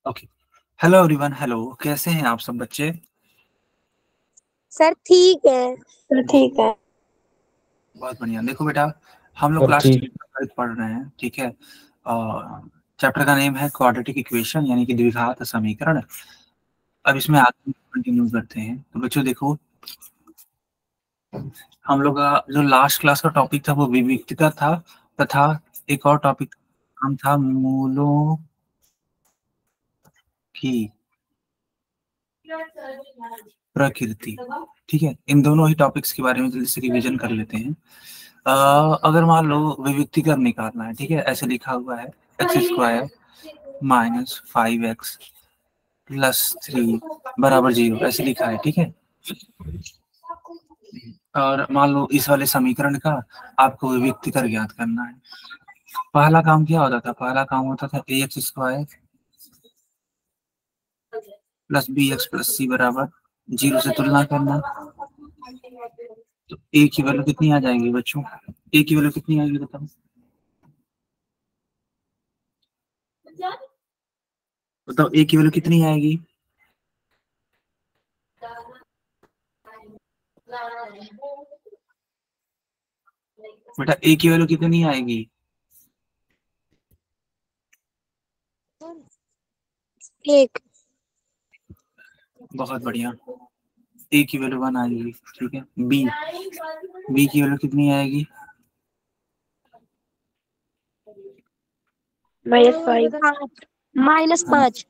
Okay. Hello everyone, hello, कैसे हैं आप सब बच्चे? सर ठीक है। सर ठीक है। बहुत बढ़िया। देखो बेटा, हम लोग सर क्लास ठीक। 10 पढ़ रहे हैं, ठीक है। और चैप्टर का नेम है क्वाड्रेटिक इक्वेशन, यानी कि द्विघात समीकरण। अब इसमें आगे कंटिन्यू करते हैं। तो बच्चों देखो, हम लोग का जो लास्ट क्लास का टॉपिक था वो विविक्तता था, तथा एक और टॉपिक नाम था मूलों की प्रकृति। ठीक है, इन दोनों ही टॉपिक्स के बारे में जल्दी से रिवीजन कर लेते हैं। अगर मान लो विविक्तीकरण निकालना है, ठीक है, ऐसे लिखा हुआ है x² माइनस 5x प्लस 3 बराबर 0, ऐसे लिखा है, ठीक है। और मान लो इस वाले समीकरण का आपको विविक्तीकरण ज्ञात करना है। पहला काम क्या होता था? पहला काम होता था ax² plus bx plus c बराबर 0 से तुलना करना। तो a की वैल्यू कितनी आ जाएगी बच्चों? a की वैल्यू कितनी आएगी बताओ? बताओ a की वैल्यू कितनी आएगी? बेटा a की वैल्यू कितनी आएगी? एक। बहुत बढ़िया। a की वैल्यू 1 आएगी, ठीक है। b की वैल्यू कितनी आएगी? -5।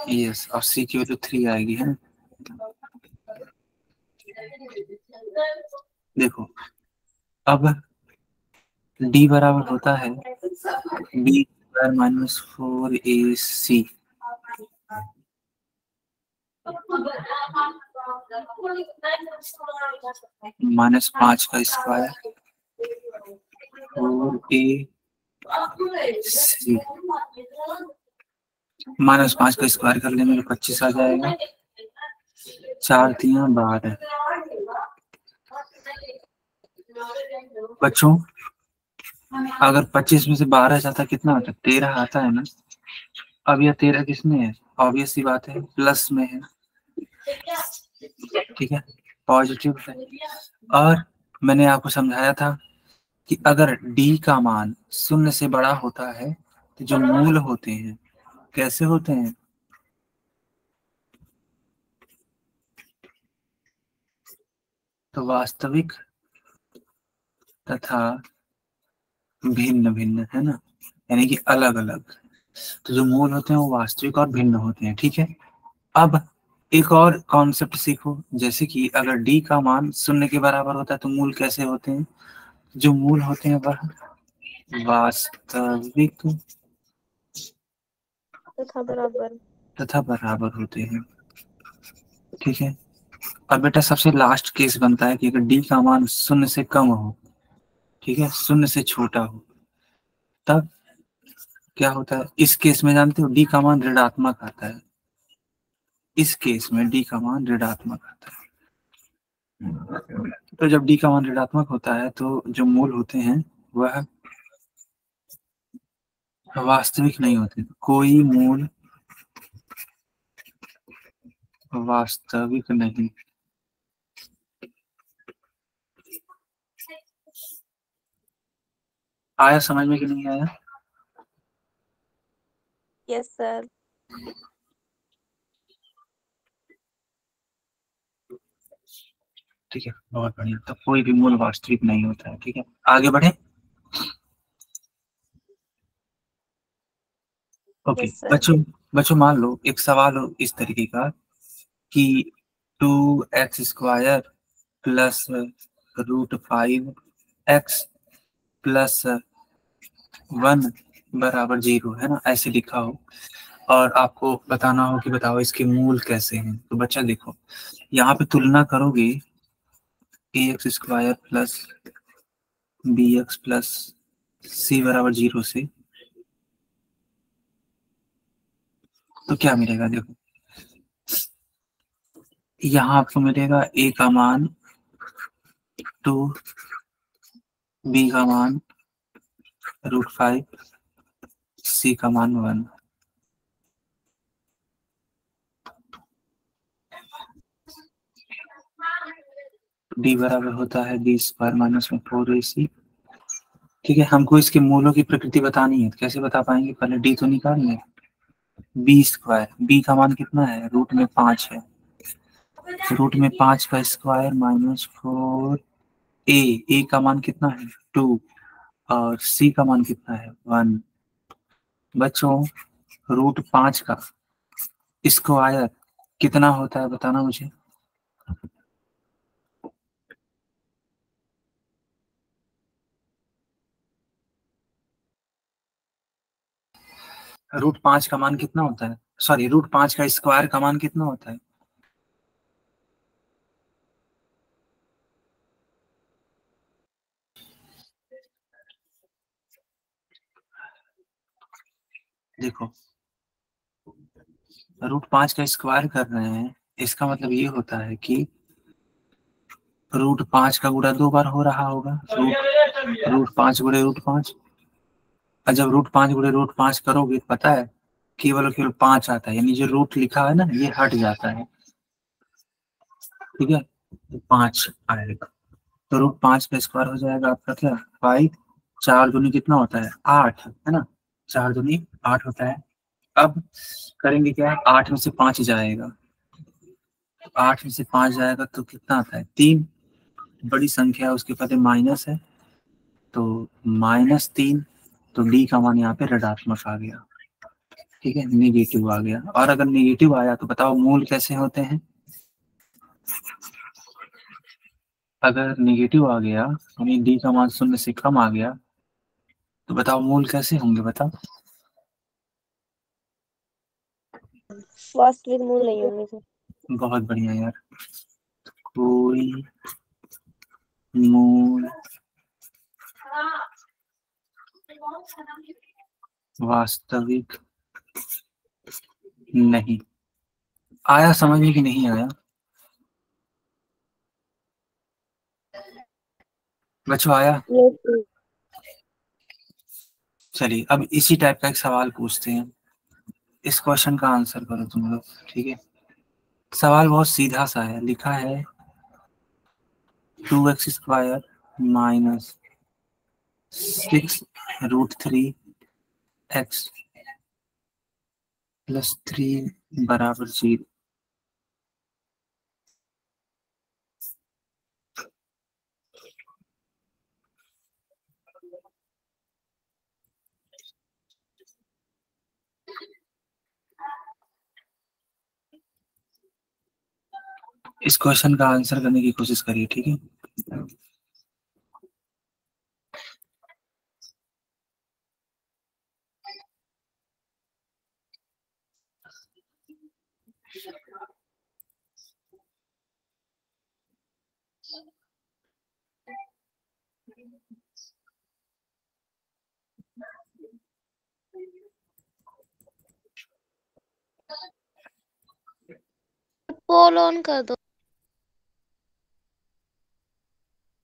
यस, और c की वैल्यू 3 आएगी, है ना। देखो, अब d बराबर होता है b² माइनस 4ac माइनस 5 का स्क्वायर 4ac माइनस 5 का स्क्वायर कर लेंगे तो 25 आ जाएगा। 4 3 12। बच्चों, अगर 25 में से 12 जाता कितना आता? 13 आता है ना। अब यह 13 किसमें है? ऑब्वियस सी बात है, प्लस में है, ठीक है, पॉजिटिव है। और मैंने आपको समझाया था कि अगर d का मान 0 से बड़ा होता है तो जो मूल होते हैं कैसे होते हैं? तो वास्तविक तथा भिन्न भिन्न, है ना, यानी कि अलग अलग। तो जो मूल होते हैं वो वास्तविक और भिन्न होते हैं, ठीक है। अब एक और कॉन्सेप्ट सीखो, जैसे कि अगर d का मान 0 के बराबर होता है तो मूल कैसे होते हैं? जो मूल होते हैं वह वास्तविक तथा बराबर होते हैं, ठीक है। अब बेटा सबसे लास्ट केस बनता है कि अगर d का मान 0 से कम हो, ठीक है, 0 से छोटा हो, तब क्या होता है? इस केस में जानते हो d का मान ऋणात्मक आता है। इस केस में d का मान ऋणात्मक आता है। तो जब d का मान ऋणात्मक होता है तो जो मूल होते हैं वह वास्तविक नहीं होते। कोई मूल वास्तविक नहीं। आया समझ में कि नहीं आया? Yes sir. ठीक है, बहुत बढ़िया। तो कोई भी मूल वास्तविक नहीं होता है, ठीक है। आगे बढ़े। Okay yes sir. बच्चों, मान लो एक सवाल हो इस तरीके का कि 2x² प्लस √5x प्लस 1 बराबर 0, है ना, ऐसे लिखा हो। और आपको बताना हो कि बताओ इसके मूल कैसे हैं। तो बच्चा देखो, यहाँ पे तुलना करोगे ax² plus bx plus c बराबर 0 से, तो क्या मिलेगा? देखो, यहाँ आपको मिलेगा a का मान 2, b का मान √5, c का मान 1। डी बराबर होता है बी स्क्वायर माइनस में 4ac। ठीक है, हमको इसके मूलों की प्रकृति बतानी है, तो कैसे बता पाएंगे? पहले डी तो निकाल लें। बी स्क्वायर, बी का मान कितना है? रूट में 5 है, रूट में 5 का स्क्वायर माइनस 4। ए का मान कितना है? 2। और सी का मान कितना है? 1। बच्चों, रूट 5 का स्क्वायर कितना होता है बताना मुझे। रूट 5 का मान कितना होता है? सॉरी, रूट 5 का स्क्वायर का मान कितना होता है? देखो, रूट 5 का स्क्वायर कर रहे हैं, इसका मतलब ये होता है कि रूट 5 का गुणा 2 बार हो रहा होगा। रूट 5 गुणे रूट 5। और जब रूट 5 गुणे रूट 5 करोगे, पता है केवल और केवल 5 आता है, यानी जो रूट लिखा है ना ये हट जाता है। ठीक है, तो 5 आएगा। तो रूट 5 का स्क्वायर हो जाएगा आपका क्या? 5। 4 दूनी कितना होता है? 8, है ना? 4 दूनी 8 होता है। अब करेंगे क्या? 8 में से 5 जाएगा, 8 में से 5 जाएगा तो कितना आता है? 3। बड़ी संख्या है, उसके पहले माइनस है, तो -3। तो डी का मान यहाँ पे ऋणात्मक आ गया। ठीक है, निगेटिव आ गया। और अगर निगेटिव आया तो बताओ मूल कैसे होते हैं? अगर निगेटिव आ गया यानी डी का मान 0 से कम आ गया, तो बताओ मूल कैसे होंगे? बताओ। वास्तविक मूल नहीं होंगे सर। बहुत बढ़िया यार। कोई मूल वास्तविक नहीं। आया समझ में कि नहीं आया? बच्चों आया? Yes sir. चलिए अब इसी टाइप का एक सवाल पूछते हैं, इस क्वेश्चन का आंसर करो तुम लोग। ठीक है, सवाल बहुत सीधा सा है, लिखा है 2x² माइनस 6√3x प्लस 3 बराबर 0। इस क्वेश्चन का आंसर करने की कोशिश करिए। ठीक है, पोल ऑन कर दो।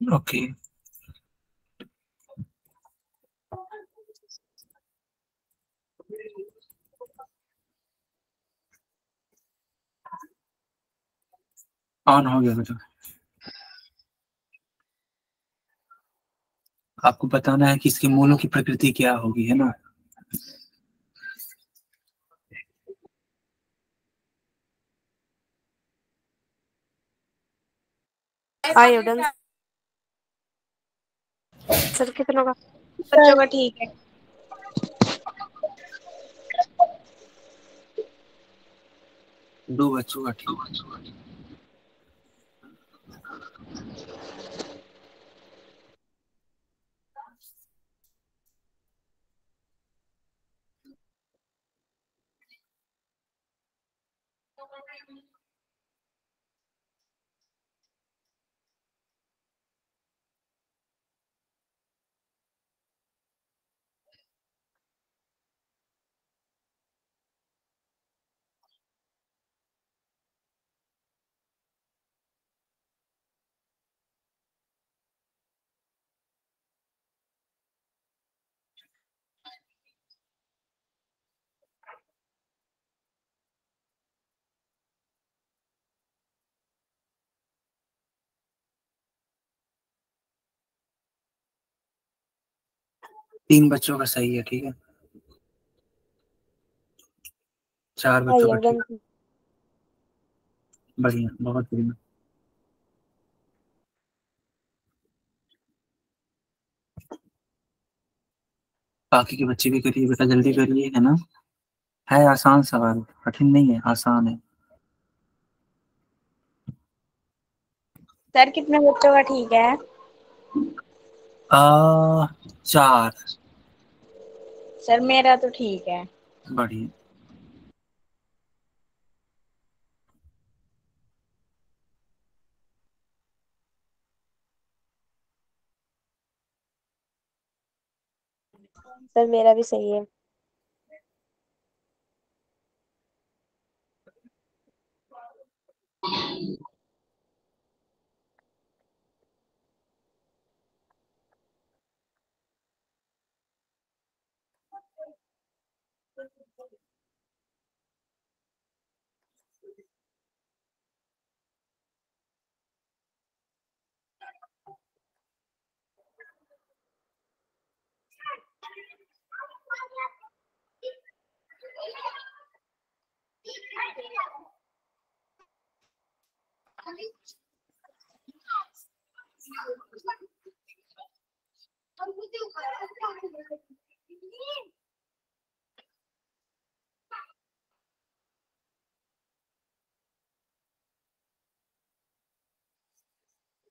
ओके। ऑन हो गया बेटा। आपको बताना है कि इसके मूलों की प्रकृति क्या होगी, है ना? आयोडन सर कितनों का? बच्चों का ठीक है। 2 बच्चों का ठीक है। 3 बच्चों का सही है, ठीक है। 4 बच्चों का ठीक। बढ़िया, बहुत बढ़िया। बाकी के बच्चे भी करिए बेटा, जल्दी करिए, है ना। है आसान सवाल, कठिन नहीं है, आसान है। सर कितने बच्चों का ठीक है? 4। सर मेरा तो ठीक है। बढ़िया। सर मेरा भी सही है।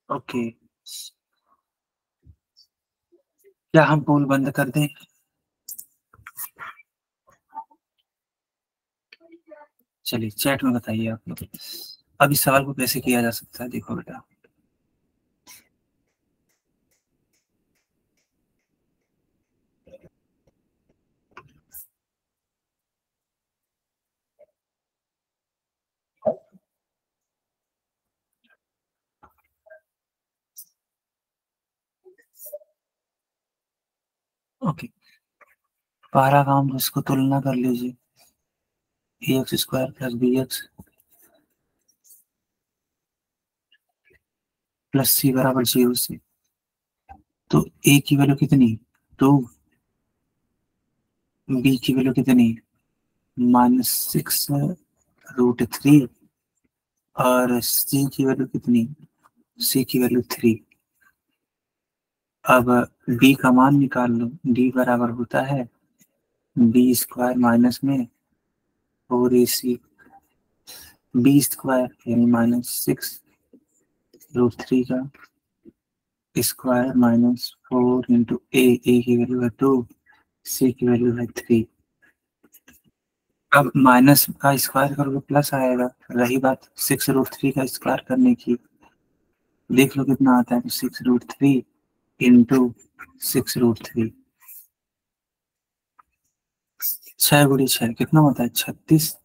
ओके, क्या हम पोल बंद कर दें? चलिए चैट में बताइए आप लोग। अब इस सवाल को कैसे किया जा सकता है, देखो बेटा। ओके, पहला काम, इसको तुलना कर लीजिए। ax² plus bx plus c बराबर 0 से। तो a की वैल्यू कितनी, 2। b की वैल्यू कितनी, -6√3। और c की वैल्यू कितनी, c की वैल्यू 3। अब b का मान निकाल लो। d बराबर होता है b² माइनस में 4ac, b² यानी -6√3 का स्क्वायर माइनस 4 इंटू ए की वैल्यू है 2, सी की वैल्यू है 3। अब माइनस का स्क्वायर करोगे प्लस आएगा। रही बात 6√3 का स्क्वायर करने की, देख लो कितना आता है। 6√3 इंटू 6√3, 6 × 6 कितना होता है, 36।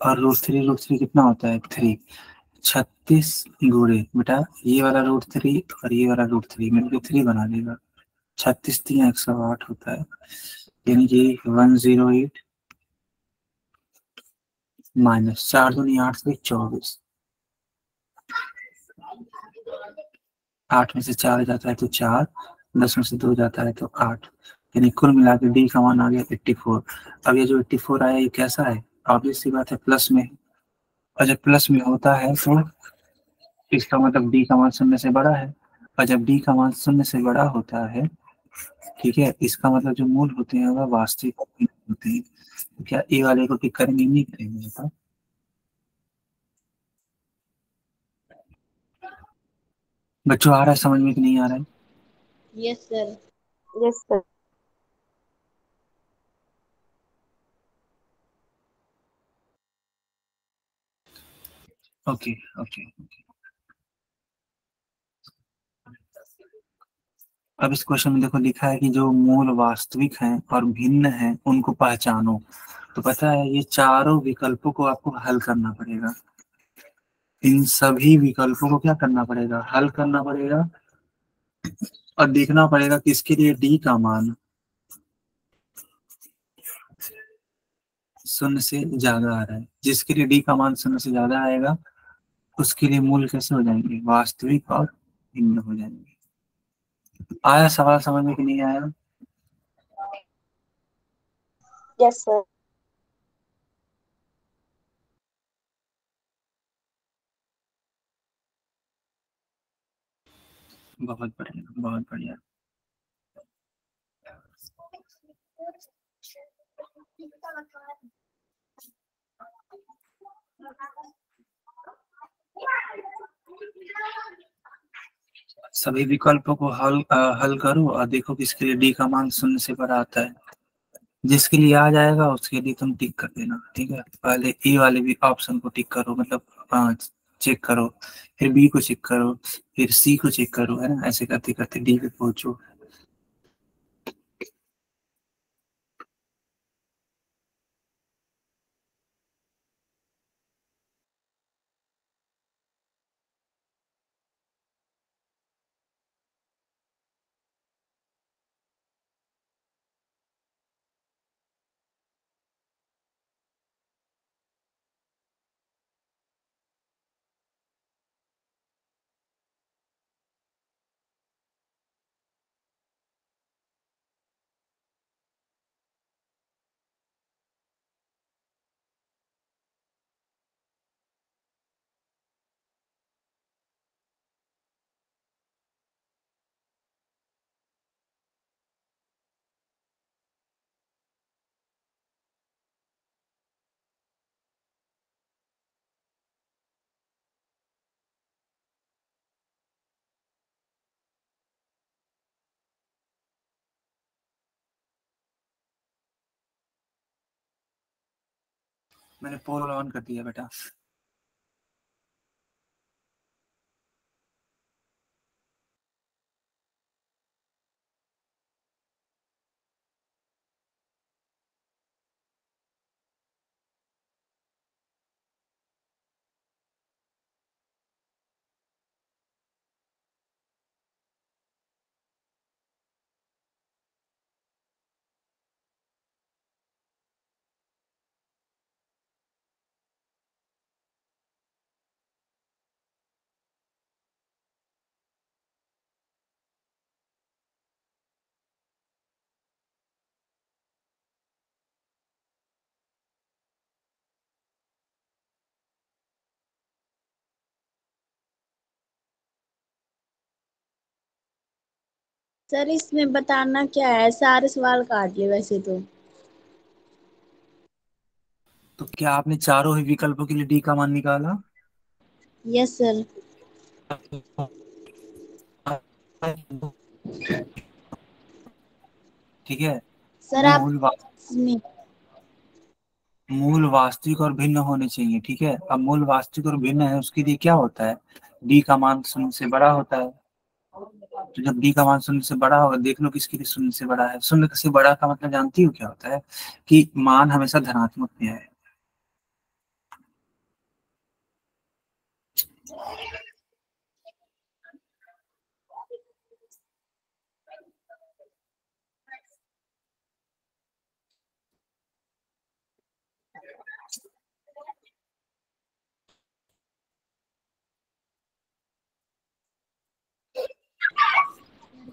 और √3 कितना होता है, 3। 36 गुणे बेटा ये वाला √3 और ये वाला √3 मिलकर 3 बना देगा। 36 3 108 होता है, यानी कि 108 माइनस 4 दूनी 8 से 24। 8 में से 4 जाता है तो 4, 10 में से 2 जाता है तो 8, यानी कुल मिला के डी का मान आ गया 84। अब ये जो 84 आया ये कैसा है, ऑब्वियस सी बात है प्लस में। और जब प्लस में होता है तो इसका मतलब डी का मान 0 से बड़ा है। और जब डी का मान 0 से बड़ा होता है, ठीक है, इसका मतलब जो मूल होते हैं वह वास्तविक होते हैं। तो क्या ए वाले को टिक करेंगे, नहीं करेंगे बताओ। बच्चों आ रहा है समझ में कि नहीं आ रहा है? Yes sir. Yes sir. Okay okay. अब इस क्वेश्चन में देखो लिखा है कि जो मूल वास्तविक हैं और भिन्न हैं उनको पहचानो। तो पता है ये चारों विकल्पों को आपको हल करना पड़ेगा। इन सभी विकल्पों को क्या करना पड़ेगा, हल करना पड़ेगा। और देखना पड़ेगा कि इसके लिए डी का मान 0 से ज्यादा आ रहा है। जिसके लिए डी का मान 0 से ज्यादा आएगा उसके लिए मूल कैसे हो जाएंगे, वास्तविक और भिन्न हो जाएंगे। आया सवाल समझ में कि नहीं आया? Yes sir. बहुत बढ़िया, बहुत बढ़िया। सभी विकल्पों को हल करो और देखो किसके लिए डी का मान शून्य से बड़ा आता है। जिसके लिए आ जाएगा उसके लिए तुम टिक कर देना, ठीक है। पहले ए वाले भी ऑप्शन को टिक करो, मतलब चेक करो, फिर बी को चेक करो, फिर सी को चेक करो, है ना। ऐसे करते करते डी पे पहुंचो। मैंने पोल ऑन कर दिया बेटा। सर इसमें बताना क्या है, सारे सवाल काट लिए वैसे तो क्या आपने चारों ही विकल्पों के लिए डी का मान निकाला? Yes sir. ठीक है। सर आप मूल मूल वास्तविक और भिन्न होने चाहिए, ठीक है। अब मूल वास्तविक और भिन्न है, उसके लिए क्या होता है, डी का मान शून्य से बड़ा होता है। तो जब डी का मान शून्य से बड़ा होगा, देख लो किसके लिए शून्य से बड़ा है। शून्य से बड़ा का मतलब जानती हो क्या होता है, कि मान हमेशा धनात्मक में है।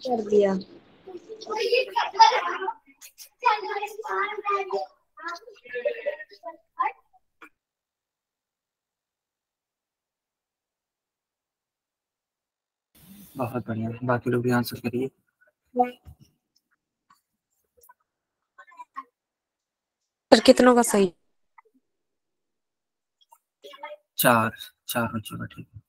कर दिया। बहुत बढ़िया, बाकी लोग भी आंसर करिए। सर कितनों का सही? चार, चार बच्चों का, ठीक है।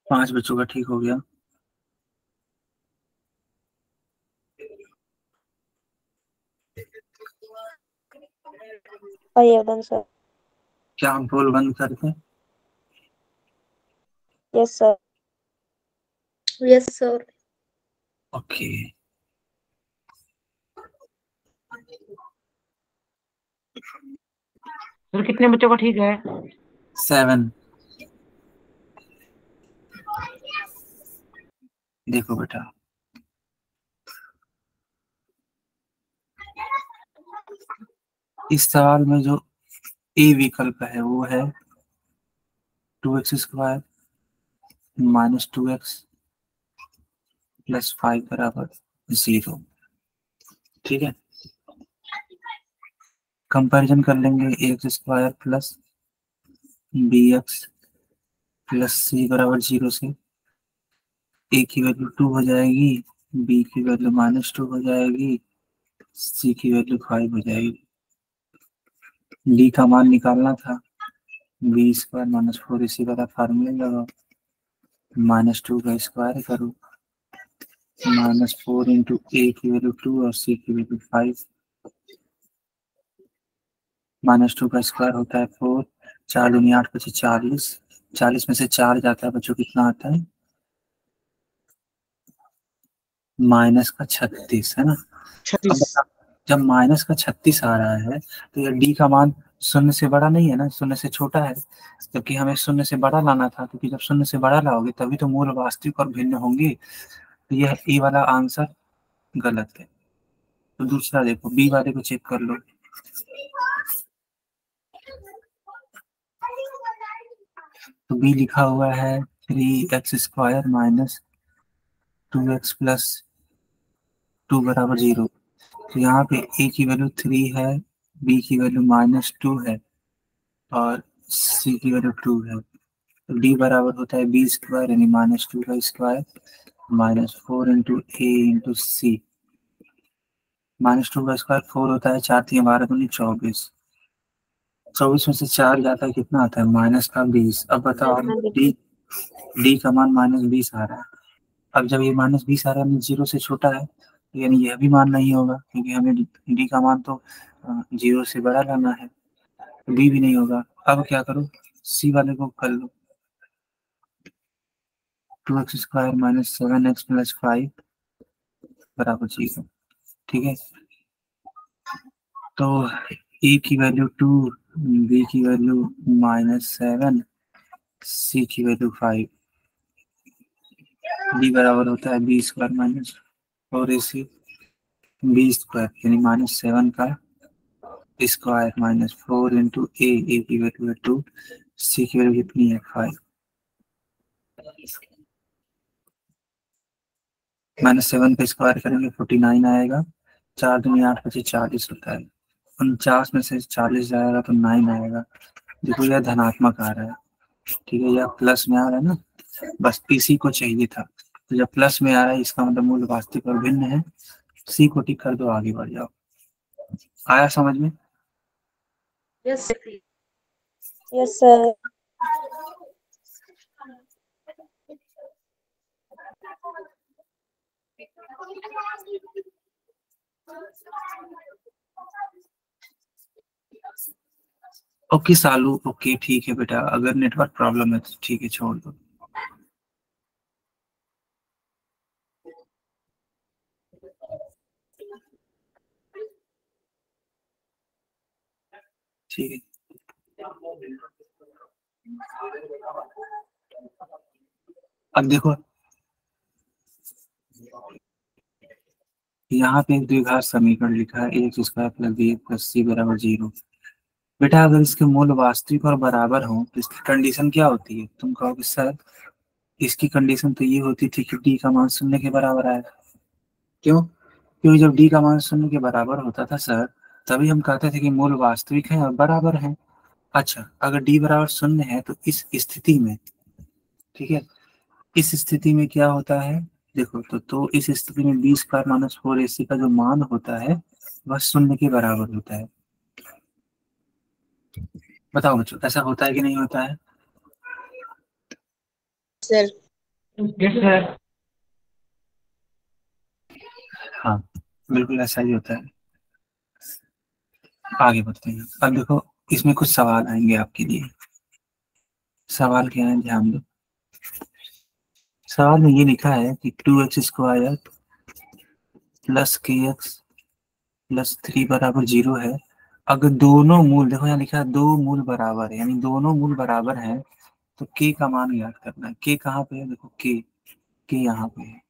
पांच बच्चों का ठीक हो गया। आइए सर। क्या हम पोल बंद कर दें? Yes sir. Yes sir. Okay. Sir कितने बच्चों का ठीक है? 7। देखो बेटा, इस सवाल में जो ए विकल्प है वो है 2x² माइनस 2x प्लस 5 बराबर 0। ठीक है, कंपैरिजन कर लेंगे ax² plus bx plus c बराबर 0 से। a की वैल्यू 2 हो जाएगी, b की वैल्यू -2 हो जाएगी, c की वैल्यू 5 हो जाएगी। d का मान निकालना था, b² - 4 इसी वाला फार्मूला लगाओ, -2 का स्क्वायर करो, -4 इंटू a की वैल्यू 2 और c की वैल्यू 5, -2 का स्क्वायर होता है 4, 4 दूनी 8 बचे 40, 40 में से 4 जाता है बच्चों कितना आता है, -36 है ना। अब 36। बता, जब -36 आ रहा है तो ये डी का मान शून्य से बड़ा नहीं है ना, शून्य से छोटा है, जबकि हमें शून्य से बड़ा लाना था, क्योंकि जब शून्य से बड़ा लाओगे तभी तो मूल वास्तविक और भिन्न होंगे। तो यह ए वाला आंसर गलत है। तो दूसरा देखो, बी वाले को चेक कर लो। तो बी लिखा हुआ है 3x² माइनस 2x प्लस 2 बराबर 0। तो यहाँ पे a की वैल्यू 3 है, b की वैल्यू -2 है और c की वैल्यू 2 है। तो d बराबर होता है b² यानी -2 का स्क्वायर -4 इंटू a इंटू सी। -2 का स्क्वायर 4 होता है, 4 3 12 दूनी 24, 24 में से 4 जाता है कितना आता है -20। अब बताओ, डी का मान -20 आ रहा है। अब जब ये -20 आ रहा है, 0 से छोटा है, यानी यह भी मान नहीं होगा, क्योंकि हमें डी का मान तो 0 से बड़ा लाना है। बी भी नहीं होगा। अब क्या करो, सी वाले को कर लो, 2x² - 7x प्लस 5 बराबर 0। ठीक है, तो ए की वैल्यू 2, बी की वैल्यू -7, सी की वैल्यू 5, डी बराबर होता है b² - 4ac, b² यानी -7 का स्क्वायर -4 इंटू ए की वैल्यू है 2, सी की वैल्यू कितनी है 5, -7 का स्क्वायर करेंगे 49 आएगा, 4 दूनी 8 बचे 40 होता है, 49 में से 40 जाएगा तो 9 आएगा। देखो यह धनात्मक आ रहा है, ठीक है, यह प्लस में आ रहा है ना, बस इसी को चाहिए था। तो जब प्लस में आ रहा है इसका मतलब मूल वास्तविक और भिन्न है। सी को टिक कर दो, आगे बढ़ जाओ। आया समझ में? Yes sir. ओके सालू, ओके ठीक है बेटा, अगर नेटवर्क प्रॉब्लम है तो ठीक है, छोड़ दो। ठीक है, अब देखो यहाँ पे एक द्विघात समीकरण लिखा है ax² + bx + c बराबर 0। बेटा अगर इसके मूल वास्तविक और बराबर हो तो इसकी कंडीशन क्या होती है? तुम कहोगे सर इसकी कंडीशन तो ये होती थी कि डी का मान 0 के बराबर आए। क्यों? क्योंकि जब डी का मान 0 के बराबर होता था सर, तभी हम कहते थे कि मूल वास्तविक है और बराबर है। अच्छा, अगर डी बराबर 0 है तो इस स्थिति में, ठीक है, इस स्थिति में क्या होता है देखो, तो इस स्थिति में b² - 4ac का जो मान होता है वह 0 के बराबर होता है। बताओ बच्चों, ऐसा होता है कि नहीं होता है? Sir yes sir. हाँ, बिल्कुल ऐसा ही होता है। आगे बढ़ते हैं। अब देखो इसमें कुछ सवाल आएंगे आपके लिए। सवाल क्या है, ध्यान दो। सवाल में ये लिखा है कि 2x² प्लस kx प्लस 3 बराबर 0 है। अगर दोनों मूल, देखो यहाँ लिखा है दो मूल बराबर है, यानी दोनों मूल बराबर है, तो k का मान याद करना है। k कहाँ पे है? देखो k यहाँ पे है।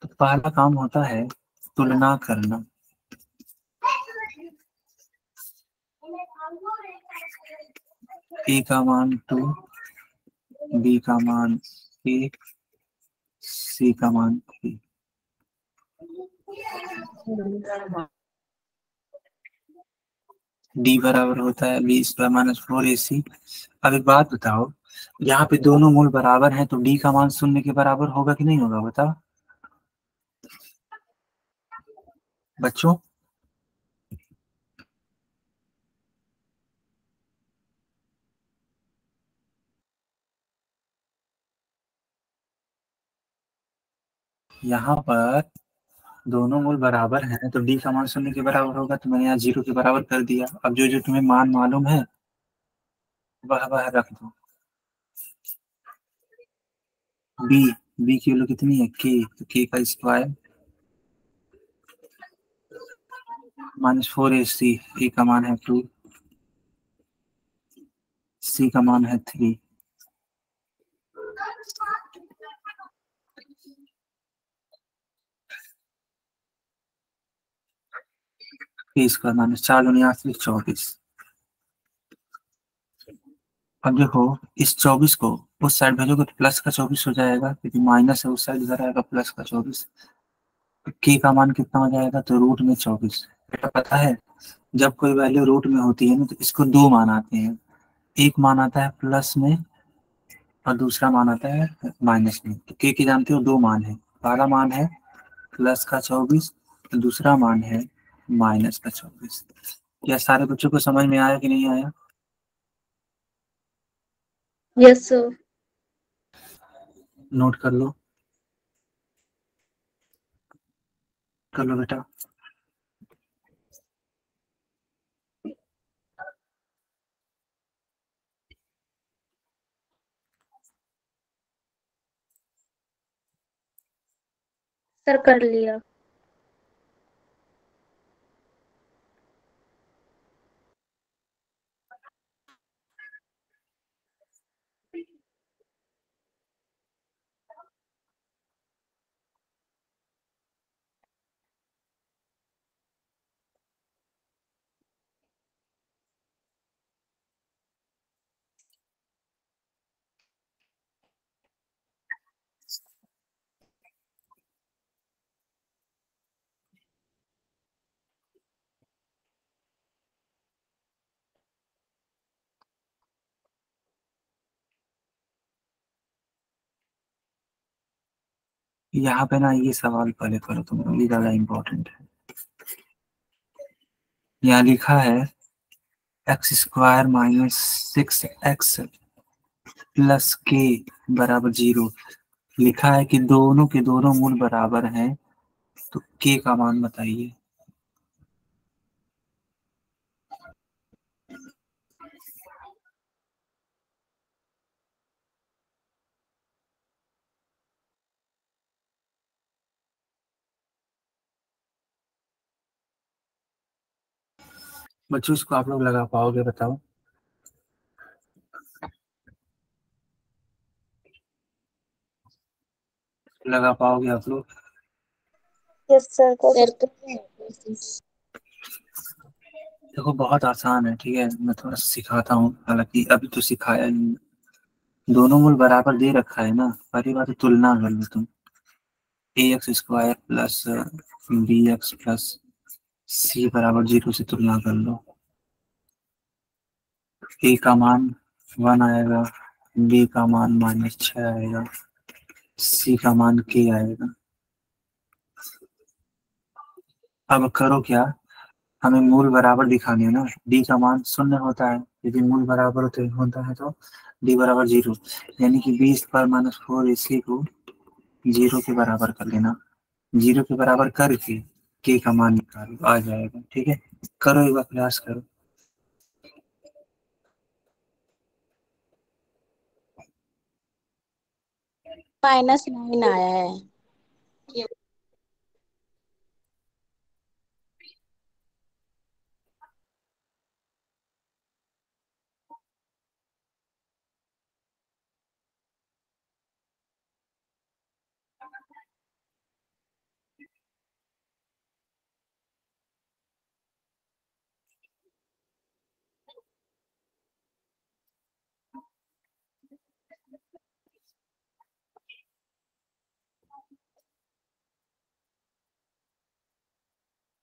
तो पहला काम होता है तुलना करना। ए का मान 2, बी का मान 1, सी का मान 3। डी बराबर होता है बी स्क्वायर माइनस 4ac। अब एक बात बताओ, यहाँ पे दोनों मूल बराबर हैं तो डी का मान 0 के बराबर होगा कि नहीं होगा, बताओ बच्चों। यहाँ पर दोनों मूल बराबर हैं तो डी का मान 0 के बराबर होगा, तो मैंने यहाँ 0 के बराबर कर दिया। अब जो जो तुम्हें मान मालूम है वह वह रख दो। बी बी की वैल्यू कितनी है के, तो के का स्क्वायर माइनस 4ac। ए का मान है 2, सी का मान है 3। ए स्क्वायर माइनस 4 दुनिया 24। अब देखो इस 24 को उस साइड भेजोगे तो प्लस का 24 हो जाएगा, क्योंकि माइनस है उस साइड, इधर आएगा प्लस का 24। के का मान कितना हो जाएगा, तो रूट में 24। बेटा पता है जब कोई वैल्यू रूट में होती है ना तो इसको दो मान आते हैं, एक मान आता है प्लस में और दूसरा मान आता है माइनस में। तो के जानते हो दो मान है, पहला मान है प्लस का 24, दूसरा मान है माइनस का 24। क्या सारे बच्चों को समझ में आया कि नहीं आया? Yes sir. नोट कर लो बेटा। सर कर लिया। यहाँ पे ना ये सवाल पहले करो तुम, ये ज्यादा इम्पोर्टेंट है। यहाँ लिखा है x square minus 6x plus के बराबर 0। लिखा है कि दोनों के दोनों मूल बराबर हैं, तो के का मान बताइए। बच्चों इसको आप लोग लगा पाओगे, बताओ लगा पाओगे आप लोग? यस सर सर कर। देखो बहुत आसान है, ठीक है, मैं थोड़ा सिखाता हूँ, हालांकि अभी तो सिखाया नहीं। दोनों मूल बराबर दे रखा है ना, पहली बात तो तुलना कर लो तुम। A X square plus B X plus C बराबर 0 से तुलना कर लो। ए का मान 1 आएगा, बी का मान -6 आएगा, सी का मान के आएगा। अब करो क्या, हमें मूल बराबर दिखाने हैं ना। डी का मान 0 होता है, यदि मूल बराबर होता है तो डी बराबर 0, यानी कि 20 पर -4ac को 0 के बराबर कर लेना। 0 के बराबर करके के का मान निकालो, आ जाएगा। ठीक है, करो एक बार प्रयास करो। -9 आया है।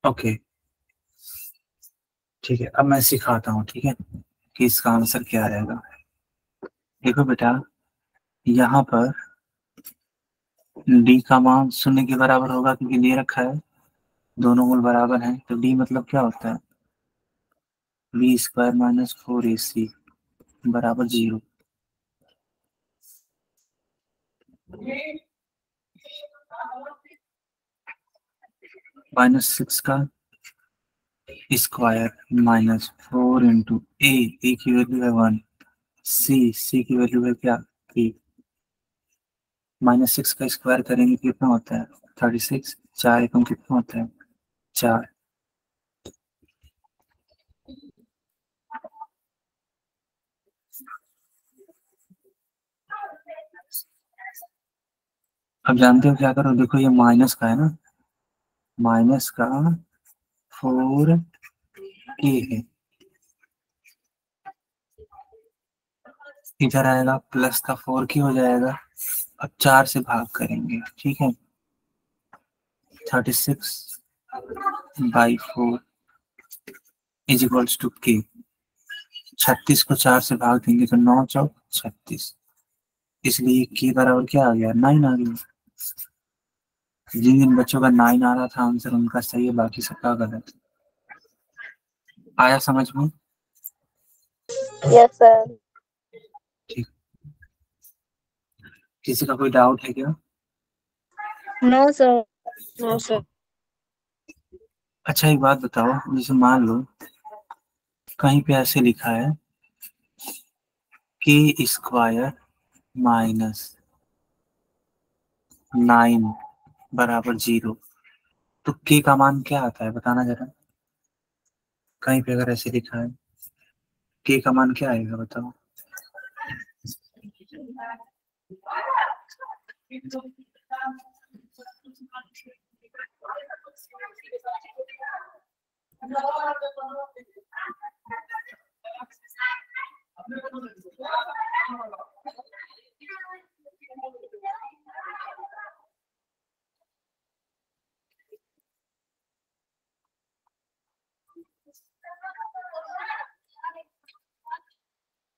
ओके ठीक है, अब मैं सिखाता हूँ, ठीक है, कि इसका आंसर क्या रहेगा। देखो बेटा, यहाँ पर डी का मान शून्य के बराबर होगा क्योंकि दे रखा है, दोनों मूल बराबर हैं, तो डी मतलब क्या होता है, बी स्क्वायर माइनस 4ac बराबर 0। -6 का स्क्वायर माइनस 4 इंटू ए की वैल्यू है 1, सी की वैल्यू है क्या 3। -6 का स्क्वायर करेंगे कितना होता है 36, 4 एकम कितना होता है 4। अब जानते हो क्या करो, देखो ये माइनस का है ना, माइनस का 4 है, इधर आएगा प्लस का 4 हो जाएगा। अब 4 से भाग करेंगे, ठीक है, 36/4 इज इक्वल्स टू के। 36 को 4 से भाग देंगे तो 9 चौक 36, इसलिए के बराबर क्या आ गया 9 आ गया। जिन जिन बच्चों का 9 आ रहा था आंसर उनका सही है, बाकी सबका गलत। आया समझ में? Yes sir. ठीक, किसी का कोई डाउट है क्या? No sir. No sir. अच्छा एक बात बताओ, जैसे मान लो कहीं पे ऐसे लिखा है के स्क्वायर माइनस 9 बराबर 0, तो के का मान क्या आता है बताना जरा। कहीं पे अगर ऐसे लिखा है के का मान क्या आएगा बताओ।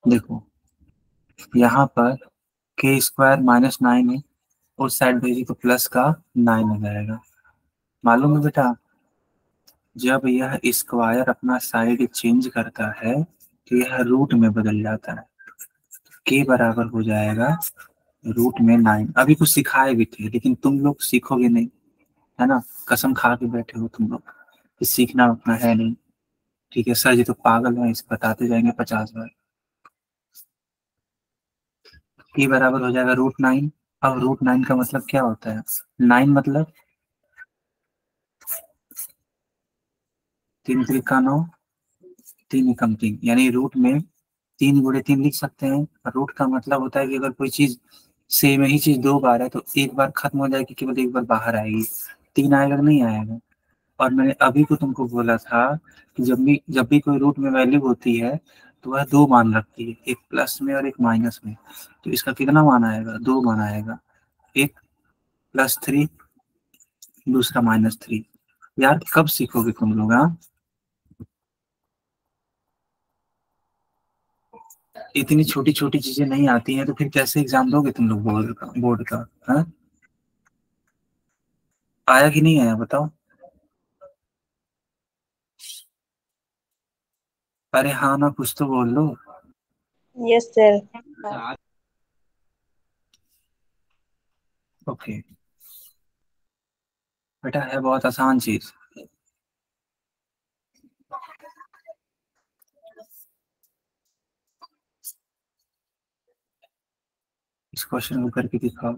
देखो यहाँ पर के स्क्वायर -9 है, उस साइड भेजी तो प्लस का 9 आ जाएगा। मालूम है बेटा, जब यह स्क्वायर अपना साइड चेंज करता है तो यह रूट में बदल जाता है, के बराबर हो जाएगा √9। अभी कुछ सिखाए भी थे लेकिन तुम लोग सीखोगे नहीं, है ना, कसम खा के बैठे हो तुम लोग कि सीखना उतना है नहीं। ठीक है, सर जी तो पागल है, इस बताते जाएंगे 50 बार। के बराबर हो जाएगा √9। अब √9 का मतलब क्या होता है, 9 मतलब 3 त्रिका 9, 3 एकम 3, यानी रूट में 3 × 3 लिख सकते हैं। रूट का मतलब होता है कि अगर कोई चीज सेम ही चीज 2 बार है तो एक बार खत्म हो जाएगी, केवल एक बार बाहर आएगी, 3 आएगा कि नहीं आएगा। और मैंने अभी को तुमको बोला था कि जब भी कोई रूट में वैल्यू होती है तो वह 2 मान रखती है, एक प्लस में और एक माइनस में। तो इसका कितना मान आएगा 2 मान आएगा, एक +3 दूसरा -3। यार कब सीखोगे तुम लोग, हाँ? इतनी छोटी छोटी चीजें नहीं आती हैं तो फिर कैसे एग्जाम दोगे तुम लोग बोर्ड का, हाँ? आया कि नहीं आया बताओ। अरे हाँ ना, कुछ तो बोल लो। Yes sir. ओके बेटा, है बहुत आसान चीज। इस क्वेश्चन को करके दिखाओ।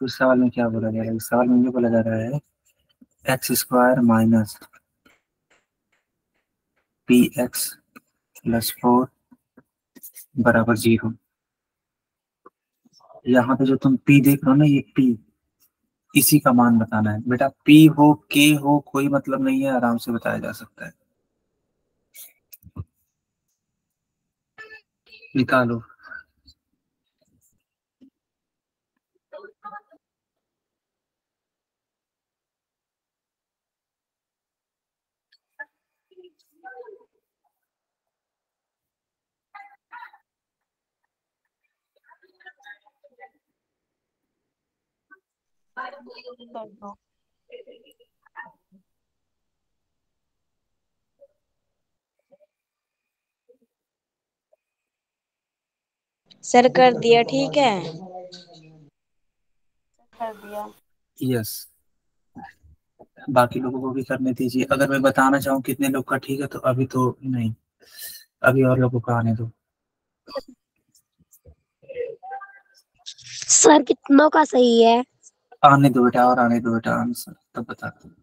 तो इस सवाल में क्या बोला जा रहा है? इस सवाल में ये बोला जा रहा है x square minus P x plus 4 बराबर 0। यहाँ पे जो तुम पी देख रहे हो ना, ये पी, इसी का मान बताना है बेटा। पी हो के हो कोई मतलब नहीं है, आराम से बताया जा सकता है। निकालो। सर कर दिया, ठीक है। कर दिया। यस, बाकी लोगों को भी करने दीजिए। अगर मैं बताना चाहूँ कितने लोग का ठीक है तो अभी तो नहीं, अभी और लोगों का आने दो। सर कितनों का सही है? आने दो बेटा, और आने दो बेटा आंसर, तब बताते हैं।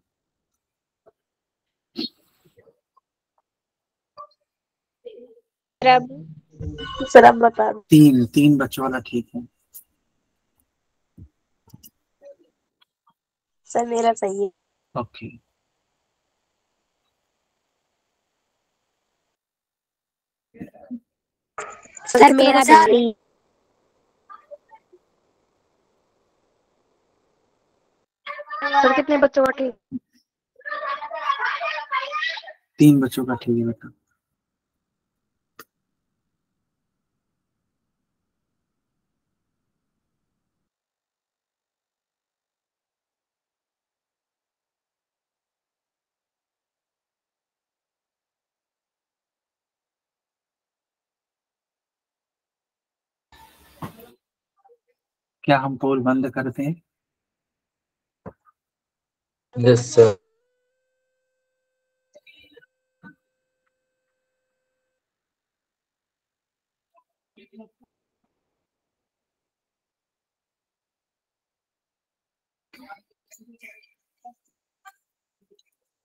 सर अब बता दो। तीन तीन बच्चों वाला ठीक है। सर मेरा सही है। ओके, सर मेरा भी सही है। सर कितने बच्चों का ठीक? तीन बच्चों का ठीक है बेटा। क्या हम पोल बंद करते हैं? Yes sir.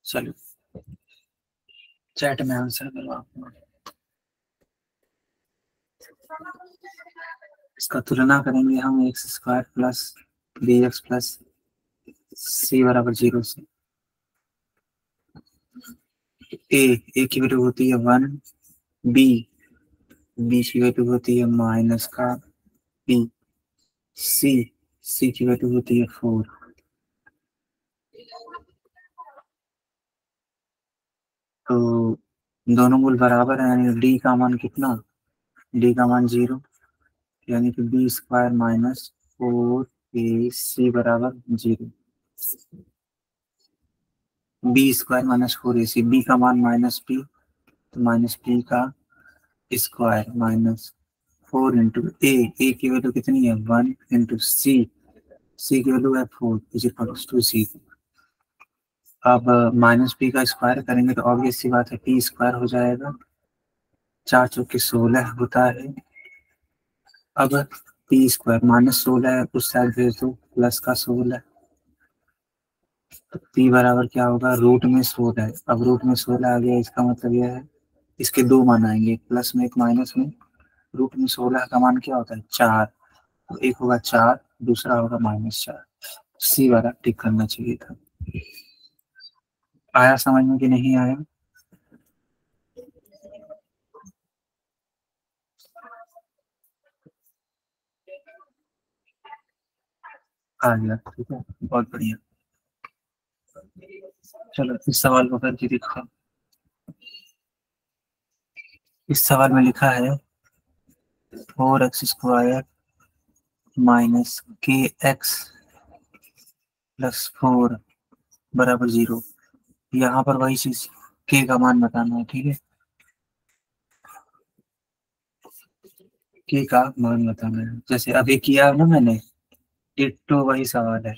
चलो चैट में आंसर करो आप। इसका तुलना करेंगे हम X square plus B X plus C बराबर 0 से। ए की वैल्यू होती है 1, बी बी की वैल्यू होती है माइनस का बी, सी की वैल्यू होती है 4। तो दोनों मूल बराबर है, यानी डी का मान कितना? डी का मान 0, यानी कि बी स्क्वायर माइनस 4ac बराबर 0। B square minus 4ac, B का मान माइनस पी, तो माइनस पी का स्क्वायर माइनस 4 इंटू ए की वैल्यू कितनी है 1 इंटू सी की वैल्यू है 4 इज इक्वल्स टू 0। अब माइनस पी का स्क्वायर करेंगे तो ऑब्वियस सी बात है पी स्क्वायर हो जाएगा, 4 चौके 16 होता है। अब पी स्क्वायर माइनस 16 है, उस साइड भेज दो प्लस का 16, तो पी बराबर क्या होगा रूट में 16 है। अब रूट में 16 आ गया, इसका मतलब यह है इसके दो मान आएंगे, एक प्लस में एक माइनस में। रूट में 16 का मान क्या होता है 4, तो एक होगा 4, दूसरा होगा -4। सी वाला टिक करना चाहिए था। आया समझ में कि नहीं आया? आ गया, ठीक है, बहुत बढ़िया। चलो इस सवाल को करके देखो। इस सवाल में लिखा है 4x² माइनस के एक्स प्लस 4 बराबर 0। यहाँ पर वही चीज के का मान बताना है, ठीक है, के का मान बताना है, जैसे अभी किया ना मैंने, डिट्टो वही सवाल है।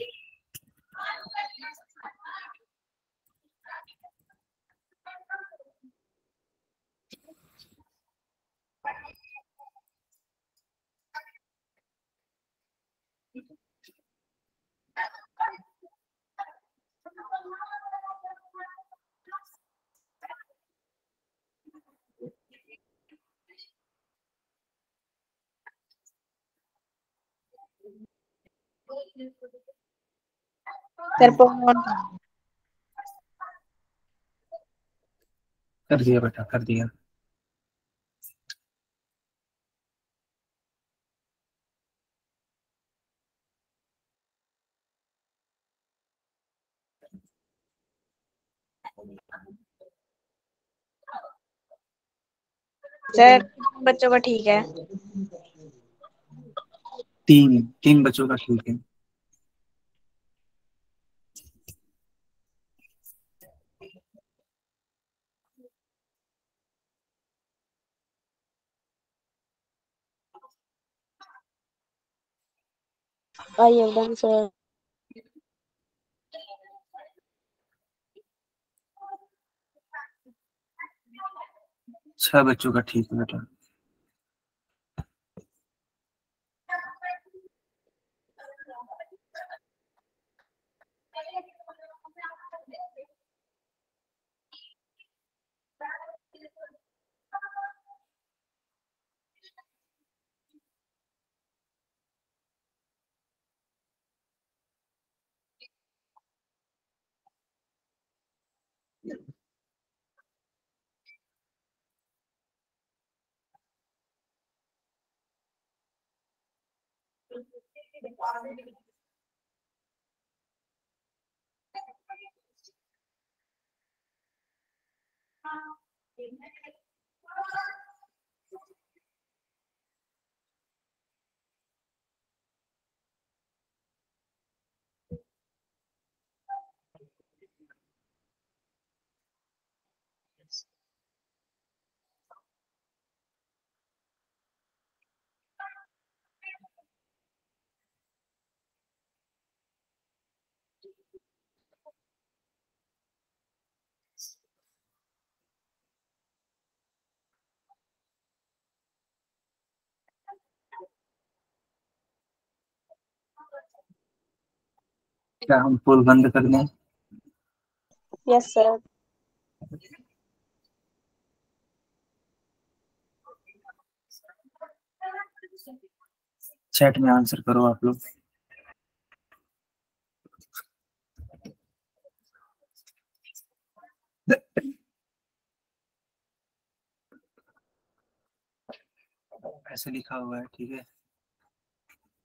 सर पवन कर दिया बेटा, कर दिया। सर बच्चों का ठीक है। 3 बच्चों का ठीक है। I have done, sir. 6 बच्चों का ठीक है बेटा। क्या हम पोल बंद कर दें? Yes, sir. चैट में आंसर करो आप लोग। ऐसे लिखा हुआ है, ठीक है।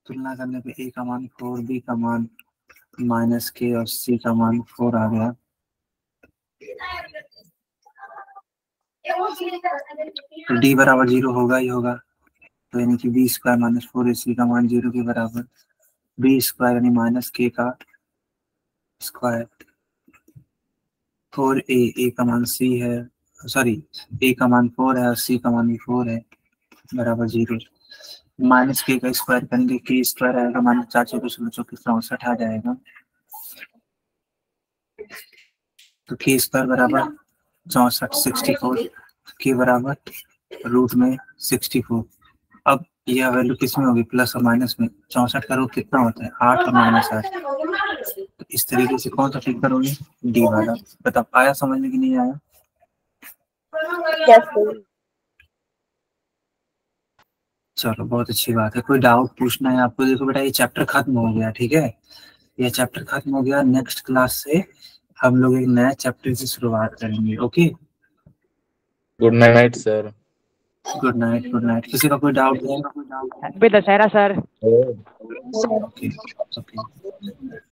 तुलना करने पे ए का मान 4, बी का मान -k और सी का मान 4 आ गया। तो डी बराबर 0 होगा ही होगा, तो यानी कि बी स्क्वायर -4 सी का मान 0 के बराबर। बी स्क्वायर यानी -k का स्क्वायर 4a का मान c है, सॉरी a का मान 4 है और c का मान भी 4 है, बराबर 0। -k का स्क्वायर करेंगे, k स्क्वायर आएगा -4 × 64 आ जाएगा। तो k स्क्वायर बराबर 64 के बराबर √64। अब यह वैल्यू किसमें होगी, प्लस और माइनस में। 64 का रूट कितना होता है, 8 और -8। तो इस तरीके से कौन सा ठीक करोगे, डी वाला। बताओ आया समझ में कि नहीं आया? Yes, sir. चलो बहुत अच्छी बात है। कोई डाउट पूछना है आपको? देखो बेटा ये चैप्टर खत्म हो गया, ठीक है। ये चैप्टर खत्म हो गया। नेक्स्ट क्लास से हम लोग एक नया चैप्टर से शुरुआत करेंगे। Okay, good night sir. Good night, good night. किसी का कोई डाउट है? Happy Dussehra sir. Okay okay.